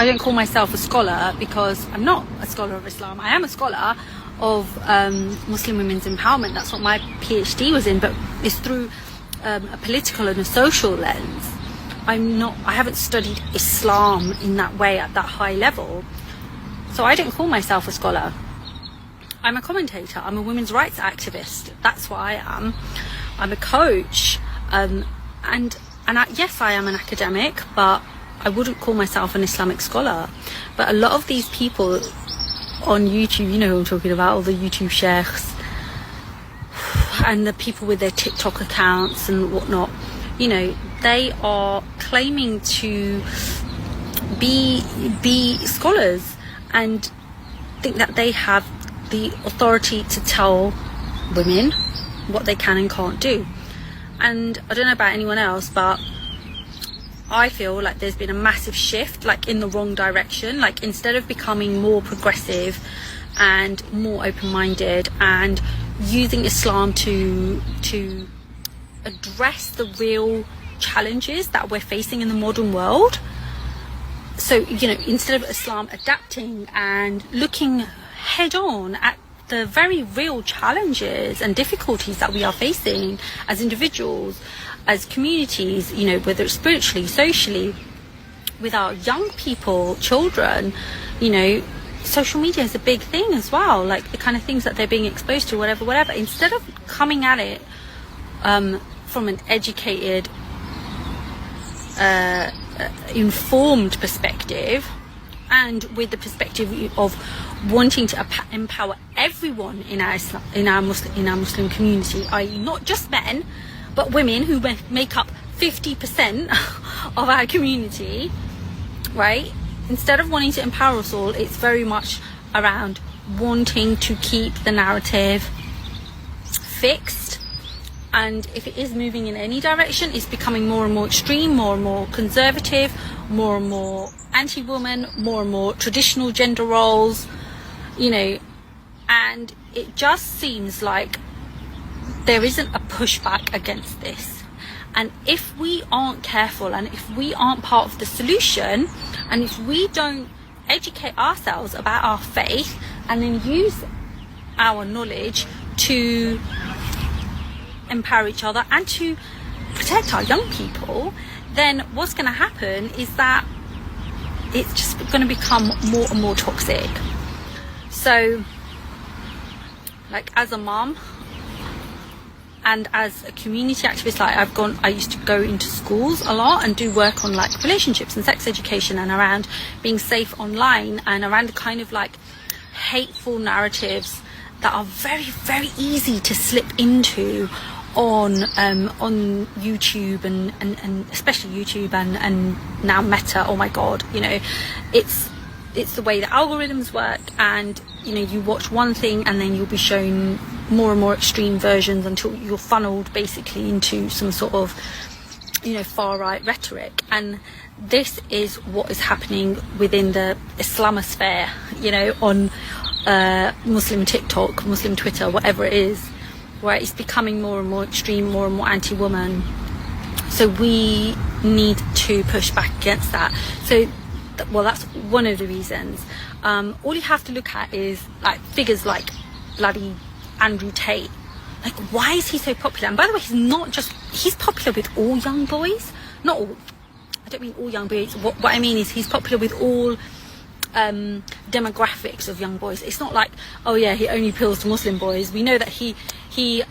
I don't call myself a scholar because I'm not a scholar of Islam. I am a scholar of Muslim women's empowerment. That's what my PhD was in, but it's through a political and a social lens. I haven't studied Islam in that way at that high level. So I don't call myself a scholar. I'm a commentator. I'm a women's rights activist. That's what I am. I'm a coach. Yes, I am an academic, but I wouldn't call myself an Islamic scholar. But a lot of these people on YouTube, you know who I'm talking about, all the YouTube Sheikhs and the people with their TikTok accounts and whatnot, you know, they are claiming to be scholars and think that they have the authority to tell women what they can and can't do. And I don't know about anyone else, but I feel like there's been a massive shift, like in the wrong direction. Like instead of becoming more progressive and more open-minded and using Islam to address the real challenges that we're facing in the modern world. So, you know, instead of Islam adapting and looking head on at the very real challenges and difficulties that we are facing as individuals, as communities, you know, whether it's spiritually, socially, with our young people, children, you know, social media is a big thing as well, like the kind of things that they're being exposed to, whatever. Instead of coming at it from an educated, informed perspective, and with the perspective of wanting to empower everyone in our Muslim community, i.e. not just men, but women who make up 50% of our community, right? Instead of wanting to empower us all, it's very much around wanting to keep the narrative fixed. And if it is moving in any direction, it's becoming more and more extreme, more and more conservative, more and more anti-woman, more and more traditional gender roles, you know, and it just seems like there isn't a pushback against this. And if we aren't careful, and if we aren't part of the solution, and if we don't educate ourselves about our faith and then use our knowledge to empower each other and to protect our young people, then what's going to happen is that it's just going to become more and more toxic. So, like, as a mom and as a community activist, like I used to go into schools a lot and do work on like relationships and sex education and around being safe online and around the kind of like hateful narratives that are very, very easy to slip into on YouTube and especially YouTube and now Meta. Oh my God, you know, it's the way the algorithms work, and you know, you watch one thing and then you'll be shown more and more extreme versions until you're funneled basically into some sort of, you know, far right rhetoric. And this is what is happening within the Islamosphere, you know, on Muslim TikTok, Muslim Twitter, whatever it is, where it's becoming more and more extreme, more and more anti-woman. So we need to push back against that. So well, that's one of the reasons. All you have to look at is like figures like bloody Andrew Tate. Like, why is he so popular? And by the way, he's popular with all young boys. Not all, I don't mean all young boys. What I mean is he's popular with all demographics of young boys. It's not like, oh yeah, he only appeals to Muslim boys. We know that he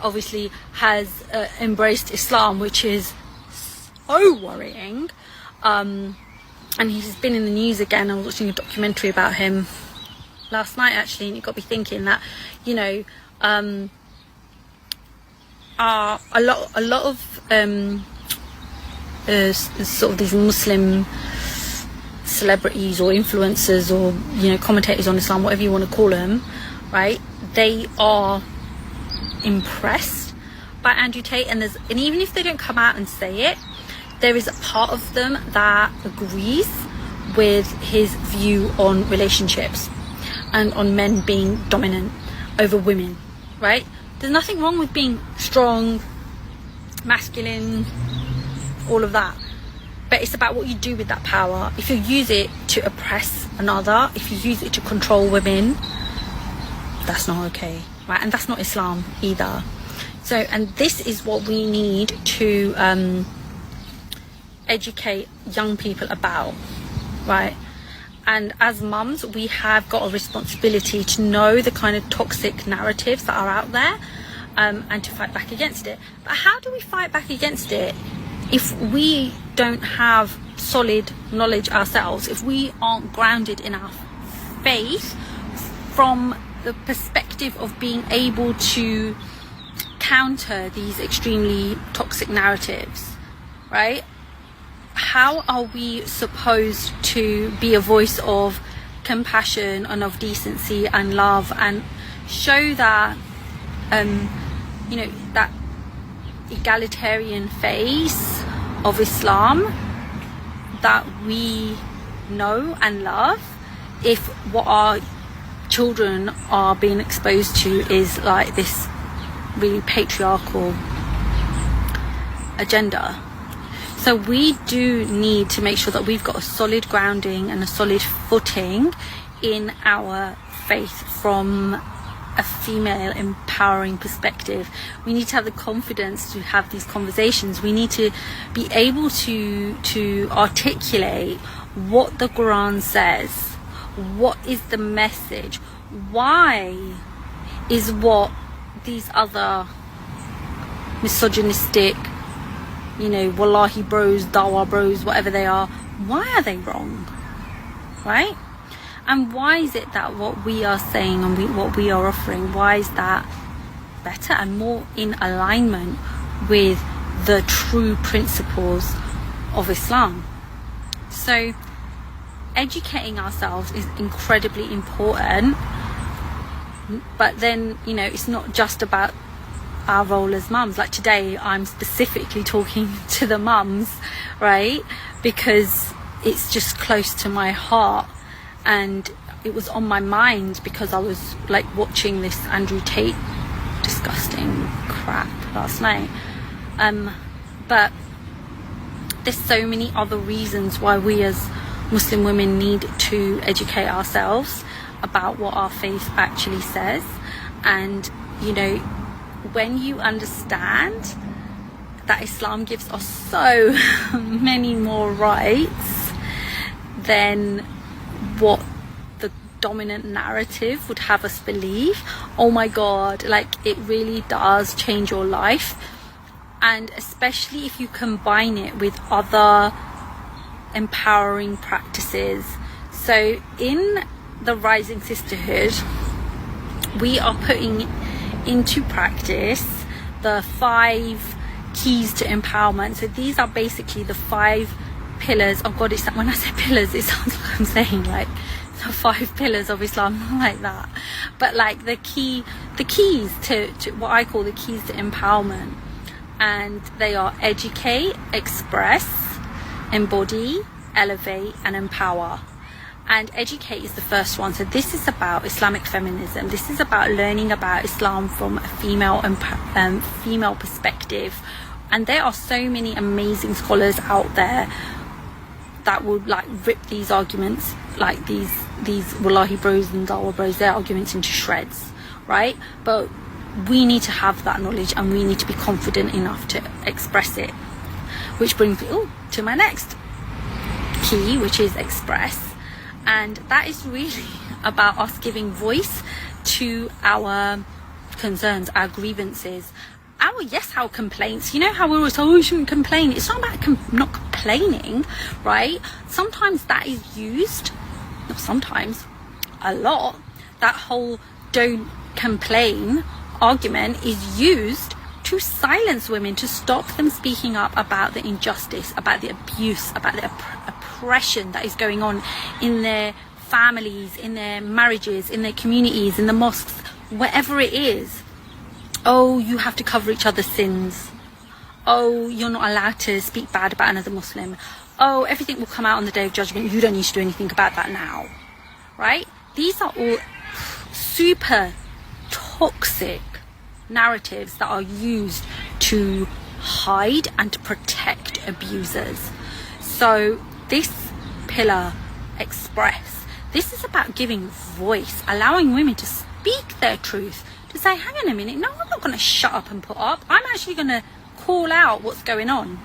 obviously has embraced Islam, which is so worrying. And he's been in the news again. I was watching a documentary about him last night actually, and it got me thinking that, you know, a lot of sort of these Muslim celebrities or influencers or, you know, commentators on Islam, whatever you want to call them, right? They are impressed by Andrew Tate, and even if they don't come out and say it, there is a part of them that agrees with his view on relationships and on men being dominant over women, right? There's nothing wrong with being strong, masculine, all of that. but it's about what you do with that power. If you use it to oppress another, if you use it to control women, that's not okay, right? And that's not Islam either. So, and this is what we need to educate young people about, right? And as mums, we have got a responsibility to know the kind of toxic narratives that are out there, and to fight back against it. But how do we fight back against it if we don't have solid knowledge ourselves, if we aren't grounded in our faith from the perspective of being able to counter these extremely toxic narratives, right? How are we supposed to be a voice of compassion and of decency and love, and show that you know, that egalitarian face of Islam that we know and love, if what our children are being exposed to is like this really patriarchal agenda? So we do need to make sure that we've got a solid grounding and a solid footing in our faith from a female empowering perspective. We need to have the confidence to have these conversations. We need to be able to articulate what the Quran says. What is the message? Why is what these other misogynistic, you know, wallahi bros, dawa bros, whatever they are they wrong, right? And why is it that what we are saying and what we are offering, why is that better and more in alignment with the true principles of Islam? So educating ourselves is incredibly important, but then, you know, it's not just about our role as mums. Like today I'm specifically talking to the mums, right, because it's just close to my heart, and it was on my mind because I was like watching this Andrew Tate disgusting crap last night, but there's so many other reasons why we as Muslim women need to educate ourselves about what our faith actually says. And you know, when you understand that Islam gives us so many more rights than what the dominant narrative would have us believe, oh my god, like it really does change your life. And especially if you combine it with other empowering practices. So in the Rising Sisterhood, we are putting into practice the 5 keys to empowerment. So these are basically the 5 pillars. Oh god, it's when I say pillars, it sounds like I'm saying like the 5 pillars of Islam, not like that, but like the keys to what I call the keys to empowerment. And they are educate, express, embody, elevate, and empower. And educate is the first one. So this is about Islamic feminism. This is about learning about Islam from a female perspective. And there are so many amazing scholars out there that would like rip these arguments, like these wallahi bros and dawa bros, their arguments into shreds, right? But we need to have that knowledge, and we need to be confident enough to express it. Which brings me to my next key, which is express. And that is really about us giving voice to our concerns, our grievances, our complaints. You know how we're always told, oh, you shouldn't complain. It's not about not complaining, right? Sometimes that is used, not sometimes, a lot, that whole don't complain argument is used to silence women, to stop them speaking up about the injustice, about the abuse, about the oppression that is going on in their families, in their marriages, in their communities, in the mosques, wherever it is. Oh, you have to cover each other's sins. Oh, you're not allowed to speak bad about another Muslim. Oh, everything will come out on the Day of Judgment. You don't need to do anything about that now, right? These are all super toxic narratives that are used to hide and to protect abusers. So this pillar, express, this is about giving voice, allowing women to speak their truth, to say, hang on a minute, no, I'm not going to shut up and put up. I'm actually going to call out what's going on.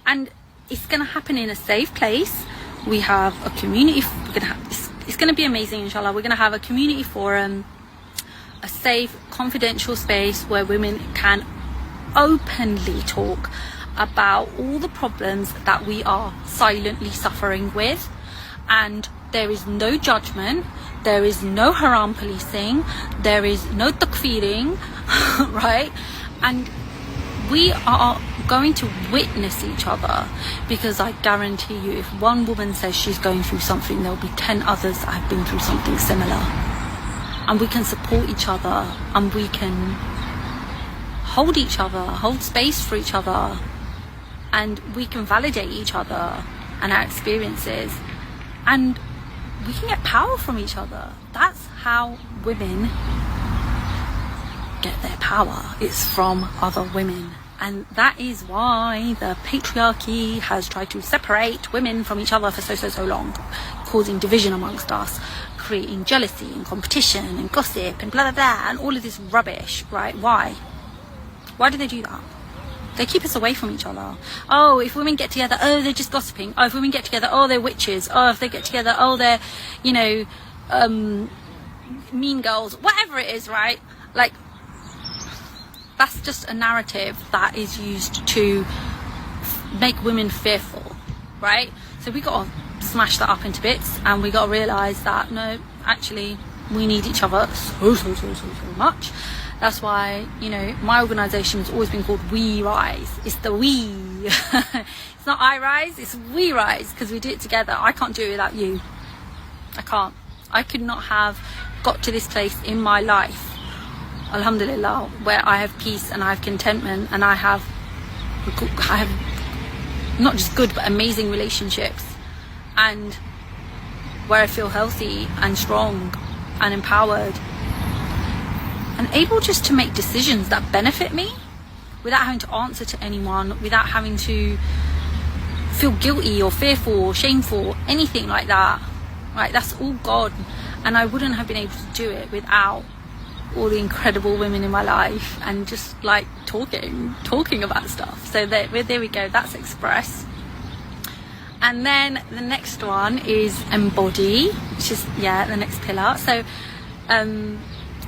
And it's going to happen in a safe place. We have a community, it's going to be amazing, inshallah. We're going to have a community forum, a safe, confidential space where women can openly talk about all the problems that we are silently suffering with. And there is no judgment, there is no haram policing, there is no takfiring, right? And we are going to witness each other, because I guarantee you, if one woman says she's going through something, there'll be 10 others that have been through something similar. And we can support each other, and we can hold each other, hold space for each other, and we can validate each other and our experiences, and we can get power from each other. That's how women get their power. It's from other women. And that is why the patriarchy has tried to separate women from each other for so long, causing division amongst us, creating jealousy and competition and gossip and blah blah blah and all of this rubbish, right? Why do they do that? They keep us away from each other. Oh, if women get together, oh, they're just gossiping. Oh, if women get together, oh, they're witches. Oh, if they get together, oh, they're, you know, mean girls, whatever it is, right? Like, that's just a narrative that is used to make women fearful, right? So we got to smash that up into bits, and we got to realise that, no, actually, we need each other so much. That's why, you know, my organisation has always been called We Rise. It's the we. It's not I rise, it's we rise, because we do it together. I can't do it without you. I can't. I could not have got to this place in my life, alhamdulillah, where I have peace and I have contentment, and I have not just good but amazing relationships, and where I feel healthy and strong and empowered and able just to make decisions that benefit me without having to answer to anyone, without having to feel guilty or fearful or shameful, anything like that, right? That's all God, and I wouldn't have been able to do it without all the incredible women in my life and just like talking about stuff. So there we go, that's express. And then the next one is embody, which is the next pillar. So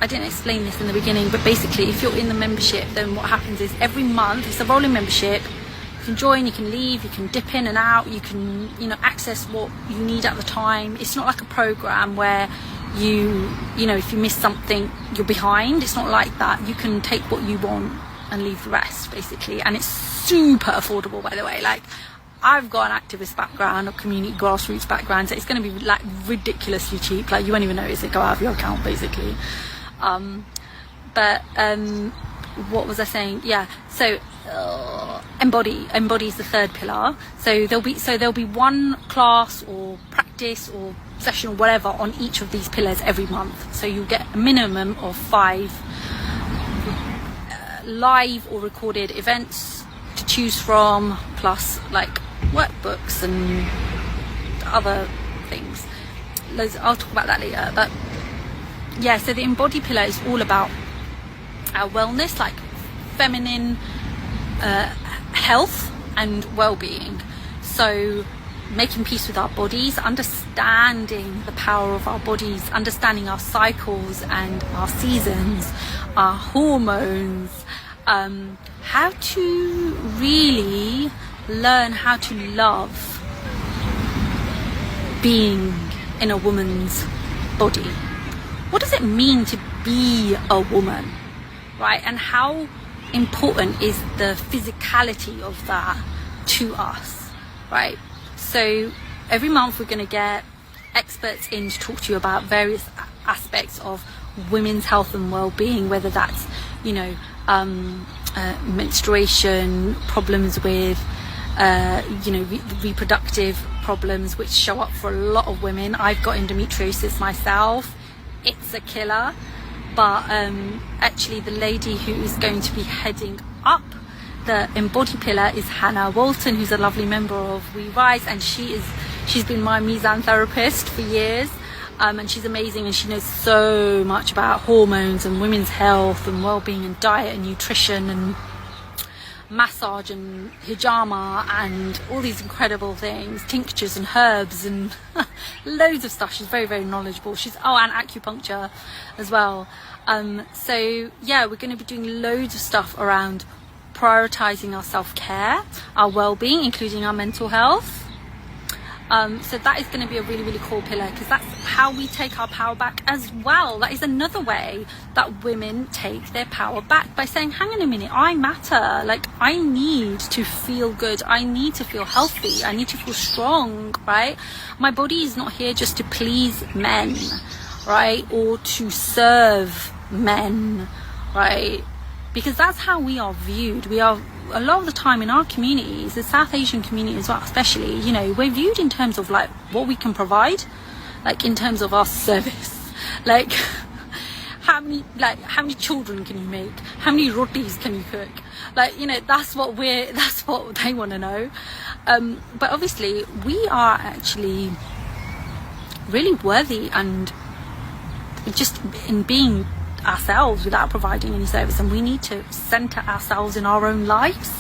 I didn't explain this in the beginning, but basically if you're in the membership, then what happens is every month, it's a rolling membership, you can join, you can leave, you can dip in and out, you can, you know, access what you need at the time. It's not like a program where you know, if you miss something, you're behind. It's not like that. You can take what you want and leave the rest, basically. And it's super affordable, by the way. Like, I've got an activist background, a community grassroots background, so it's going to be like ridiculously cheap. Like, you won't even notice it go out of your account, basically. What was I saying? Yeah, so embody is the third pillar. So there'll be one class or practice or session or whatever on each of these pillars every month. So you get a minimum of 5 live or recorded events to choose from, plus like workbooks and other things. I'll talk about that later. But yeah, so the embody pillar is all about our wellness, like feminine health and well-being. So making peace with our bodies, understanding the power of our bodies, understanding our cycles and our seasons, our hormones, how to really learn how to love being in a woman's body. What does it mean to be a woman, right? And how important is the physicality of that to us, right? So every month we're going to get experts in to talk to you about various aspects of women's health and well-being, whether that's, you know, menstruation, problems with reproductive problems, which show up for a lot of women. I've got endometriosis myself. It's a killer. But actually the lady who is going to be heading up the embody pillar is Hannah Walton, who's a lovely member of We Rise, and she's been my Mizan therapist for years, and she's amazing, and she knows so much about hormones and women's health and well-being and diet and nutrition and massage and hijama and all these incredible things, tinctures and herbs and loads of stuff. She's very, very knowledgeable. And acupuncture as well. So yeah, we're going to be doing loads of stuff around prioritizing our self-care, our well-being, including our mental health. So that is going to be a really, really cool pillar, because that's how we take our power back as well. That is another way that women take their power back, by saying, hang on a minute, I matter. Like, I need to feel good. I need to feel healthy. I need to feel strong, right? My body is not here just to please men, right? Or to serve men, right? Because that's how we are viewed. We are, a lot of the time in our communities, the South Asian community as well especially, you know, we're viewed in terms of like what we can provide, like in terms of our service. Like how many children can you make? How many rotis can you cook? Like, you know, that's what they want to know. But obviously we are actually really worthy, and just in being ourselves without providing any service, and we need to center ourselves in our own lives.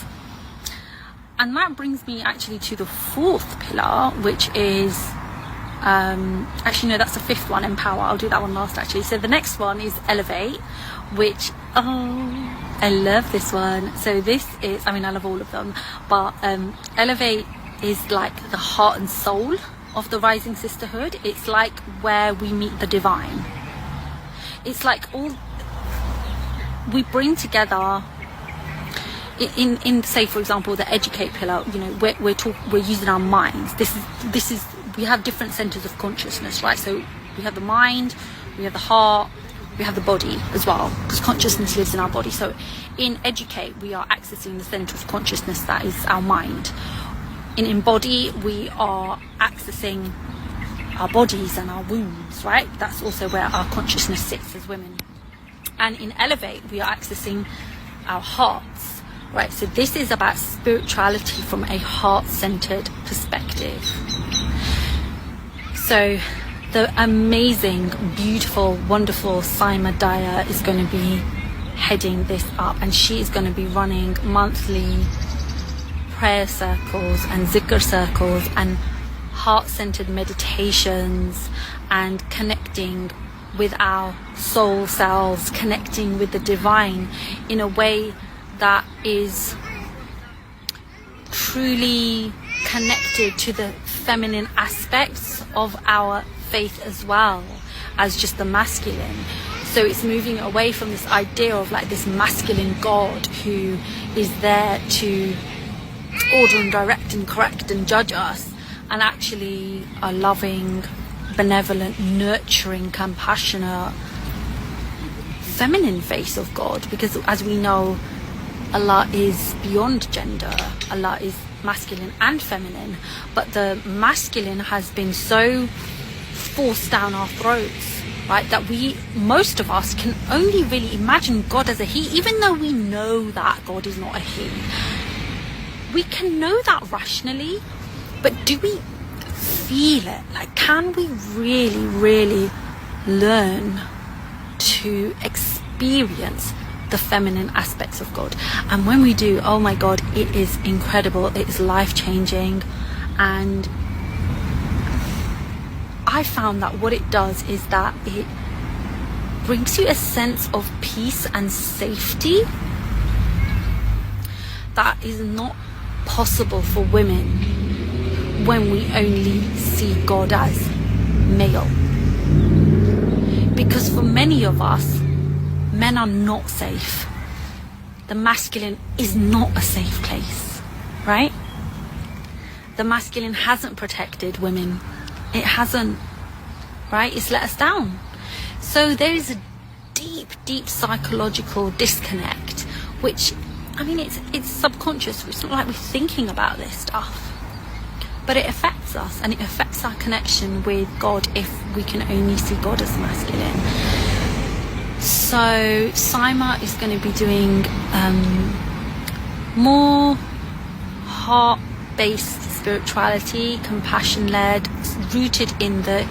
And that brings me actually to the fourth pillar, which is actually no, that's the fifth one, empower. I'll do that one last actually. So the next one is elevate, which I love this one. So this is, I mean, I love all of them, but elevate is like the heart and soul of the Rising Sisterhood. It's like where we meet the divine. It's like all we bring together in say, for example, the educate pillar. You know, we're using our minds. This is we have different centers of consciousness, right? So we have the mind, we have the heart, we have the body as well, because consciousness lives in our body. So in educate, we are accessing the center of consciousness, that is our mind. In embody, we are accessing our bodies and our wombs, right? That's also where our consciousness sits as women. And in elevate, we are accessing our hearts, right? So this is about spirituality from a heart-centered perspective. So the amazing, beautiful, wonderful Saima Daya is going to be heading this up, and she is going to be running monthly prayer circles and zikr circles and heart-centered meditations, and connecting with our soul selves, connecting with the divine in a way that is truly connected to the feminine aspects of our faith as well as just the masculine. So it's moving away from this idea of like this masculine God who is there to order and direct and correct and judge us, and actually a loving, benevolent, nurturing, compassionate, feminine face of God. Because as we know, Allah is beyond gender. Allah is masculine and feminine, but the masculine has been so forced down our throats, right, that most of us can only really imagine God as a he, even though we know that God is not a he. We can know that rationally, but do we feel it? Like, can we really, really learn to experience the feminine aspects of God? And when we do, oh my God, it is incredible. It is life-changing. And I found that what it does is that it brings you a sense of peace and safety that is not possible for women when we only see God as male. Because for many of us, men are not safe. The masculine is not a safe place, right? The masculine hasn't protected women. It hasn't, right? It's let us down. So there is a deep, deep psychological disconnect, which, I mean, it's subconscious. It's not like we're thinking about this stuff. But it affects us, and it affects our connection with God if we can only see God as masculine. So Saima is going to be doing more heart-based spirituality, compassion-led, rooted in the